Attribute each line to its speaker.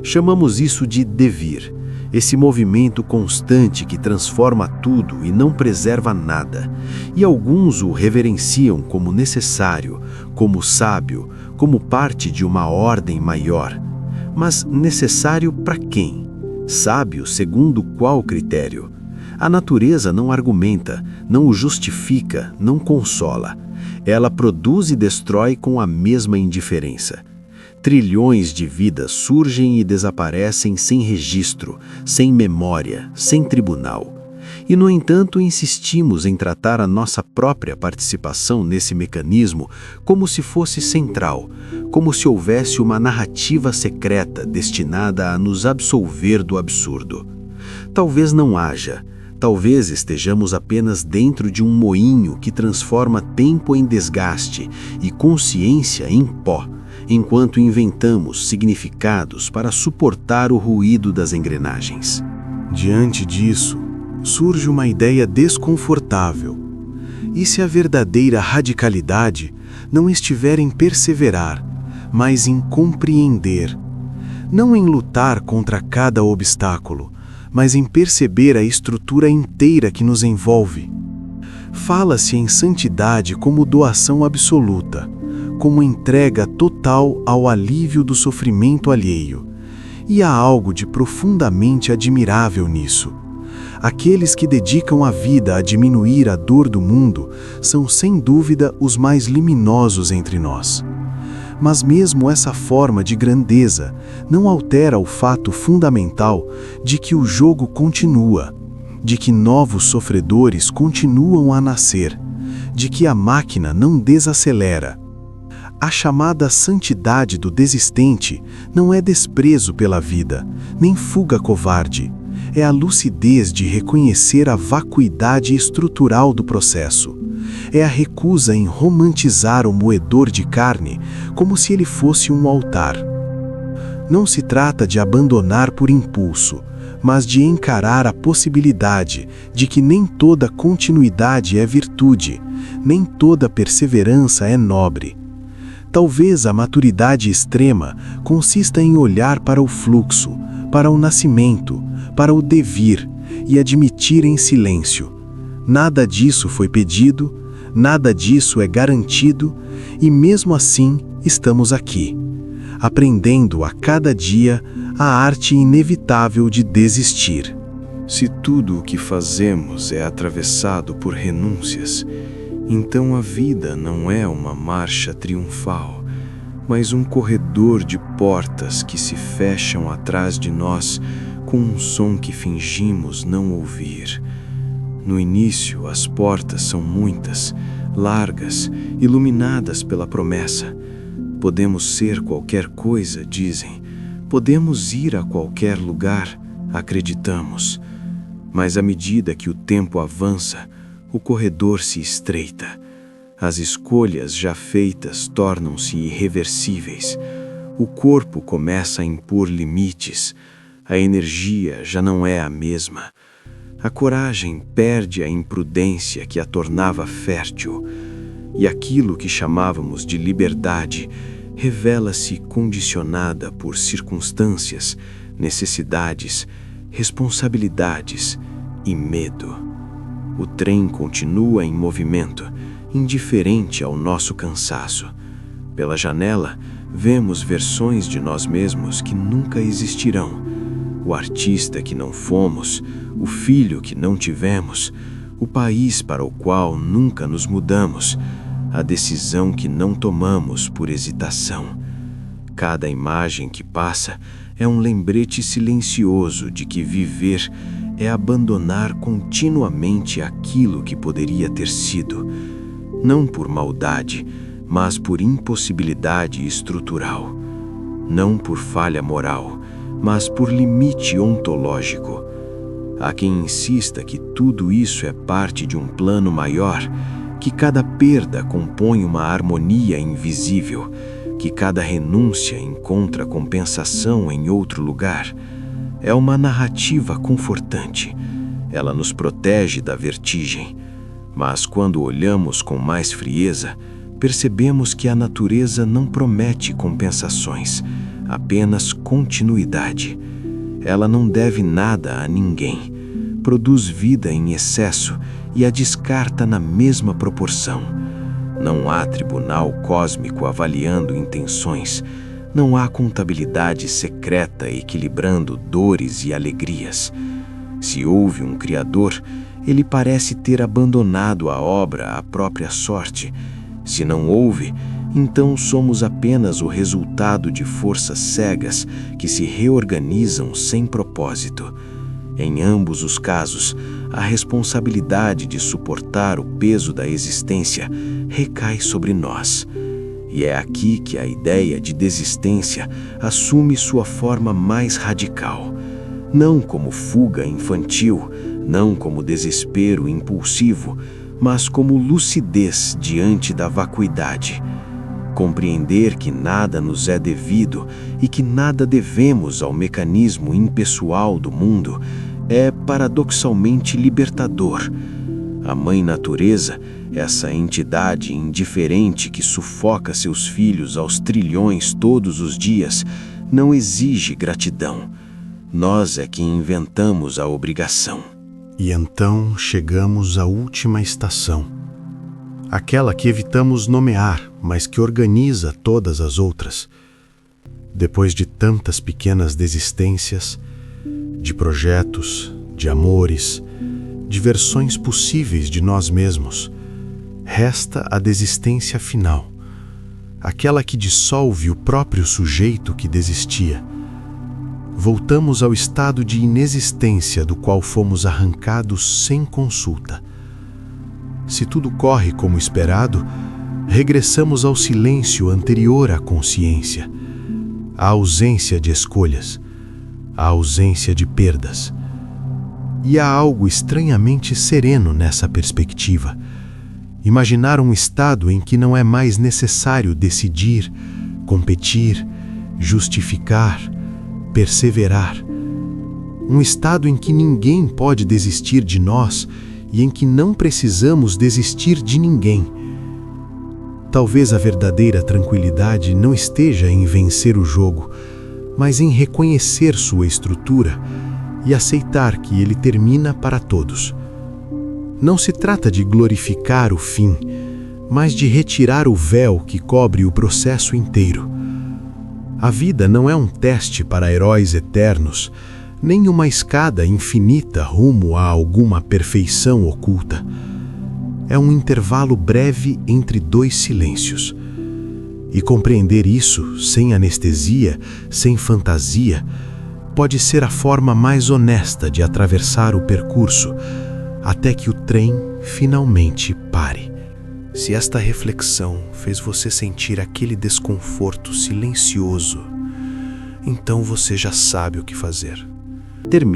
Speaker 1: Chamamos isso de devir, esse movimento constante que transforma tudo e não preserva nada, e alguns o reverenciam como necessário, como sábio, como parte de uma ordem maior. Mas necessário para quem? Sábio segundo qual critério? A natureza não argumenta, não o justifica, não consola. Ela produz e destrói com a mesma indiferença. Trilhões de vidas surgem e desaparecem sem registro, sem memória, sem tribunal. E, no entanto, insistimos em tratar a nossa própria participação nesse mecanismo como se fosse central, como se houvesse uma narrativa secreta destinada a nos absolver do absurdo. Talvez não haja. Talvez estejamos apenas dentro de um moinho que transforma tempo em desgaste e consciência em pó, enquanto inventamos significados para suportar o ruído das engrenagens.
Speaker 2: Diante disso, surge uma ideia desconfortável. E se a verdadeira radicalidade não estiver em perseverar, mas em compreender, não em lutar contra cada obstáculo, mas em perceber a estrutura inteira que nos envolve? Fala-se em santidade como doação absoluta, como entrega total ao alívio do sofrimento alheio. E há algo de profundamente admirável nisso. Aqueles que dedicam a vida a diminuir a dor do mundo são sem dúvida os mais liminosos entre nós. Mas mesmo essa forma de grandeza não altera o fato fundamental de que o jogo continua, de que novos sofredores continuam a nascer, de que a máquina não desacelera. A chamada santidade do desistente não é desprezo pela vida, nem fuga covarde. É a lucidez de reconhecer a vacuidade estrutural do processo. É a recusa em romantizar o moedor de carne como se ele fosse um altar. Não se trata de abandonar por impulso, mas de encarar a possibilidade de que nem toda continuidade é virtude, nem toda perseverança é nobre. Talvez a maturidade extrema consista em olhar para o fluxo, para o nascimento, para o devir e admitir em silêncio. Nada disso foi pedido, nada disso é garantido, e mesmo assim estamos aqui, aprendendo a cada dia a arte inevitável de desistir.
Speaker 3: Se tudo o que fazemos é atravessado por renúncias, então a vida não é uma marcha triunfal, mas um corredor de portas que se fecham atrás de nós com um som que fingimos não ouvir. No início, as portas são muitas, largas, iluminadas pela promessa. Podemos ser qualquer coisa, dizem. Podemos ir a qualquer lugar, acreditamos. Mas à medida que o tempo avança, o corredor se estreita. As escolhas já feitas tornam-se irreversíveis. O corpo começa a impor limites. A energia já não é a mesma. A coragem perde a imprudência que a tornava fértil. E aquilo que chamávamos de liberdade revela-se condicionada por circunstâncias, necessidades, responsabilidades e medo. O trem continua em movimento, indiferente ao nosso cansaço. Pela janela, vemos versões de nós mesmos que nunca existirão. O artista que não fomos, o filho que não tivemos, o país para o qual nunca nos mudamos, a decisão que não tomamos por hesitação. Cada imagem que passa é um lembrete silencioso de que viver é abandonar continuamente aquilo que poderia ter sido, não por maldade, mas por impossibilidade estrutural, não por falha moral, mas por limite ontológico. Há quem insista que tudo isso é parte de um plano maior, que cada perda compõe uma harmonia invisível, que cada renúncia encontra compensação em outro lugar. É uma narrativa confortante. Ela nos protege da vertigem. Mas quando olhamos com mais frieza, percebemos que a natureza não promete compensações, apenas continuidade. Ela não deve nada a ninguém, produz vida em excesso e a descarta na mesma proporção. Não há tribunal cósmico avaliando intenções, não há contabilidade secreta equilibrando dores e alegrias. Se houve um Criador, ele parece ter abandonado a obra à própria sorte. Se não houve, então somos apenas o resultado de forças cegas que se reorganizam sem propósito. Em ambos os casos, a responsabilidade de suportar o peso da existência recai sobre nós. E é aqui que a ideia de desistência assume sua forma mais radical. Não como fuga infantil, não como desespero impulsivo, mas como lucidez diante da vacuidade. Compreender que nada nos é devido e que nada devemos ao mecanismo impessoal do mundo é paradoxalmente libertador. A Mãe Natureza, essa entidade indiferente que sufoca seus filhos aos trilhões todos os dias, não exige gratidão. Nós é que inventamos a obrigação.
Speaker 2: E então chegamos à última estação, aquela que evitamos nomear, mas que organiza todas as outras. Depois de tantas pequenas desistências, de projetos, de amores, de versões possíveis de nós mesmos, resta a desistência final, aquela que dissolve o próprio sujeito que desistia. Voltamos ao estado de inexistência do qual fomos arrancados sem consulta. Se tudo corre como esperado, regressamos ao silêncio anterior à consciência, à ausência de escolhas, à ausência de perdas. E há algo estranhamente sereno nessa perspectiva. Imaginar um estado em que não é mais necessário decidir, competir, justificar, perseverar. Um estado em que ninguém pode desistir de nós e em que não precisamos desistir de ninguém. Talvez a verdadeira tranquilidade não esteja em vencer o jogo, mas em reconhecer sua estrutura e aceitar que ele termina para todos. Não se trata de glorificar o fim, mas de retirar o véu que cobre o processo inteiro. A vida não é um teste para heróis eternos, nem uma escada infinita rumo a alguma perfeição oculta. É um intervalo breve entre dois silêncios. E compreender isso, sem anestesia, sem fantasia, pode ser a forma mais honesta de atravessar o percurso, até que o trem finalmente pare. Se esta reflexão fez você sentir aquele desconforto silencioso, então você já sabe o que fazer.
Speaker 1: Termina.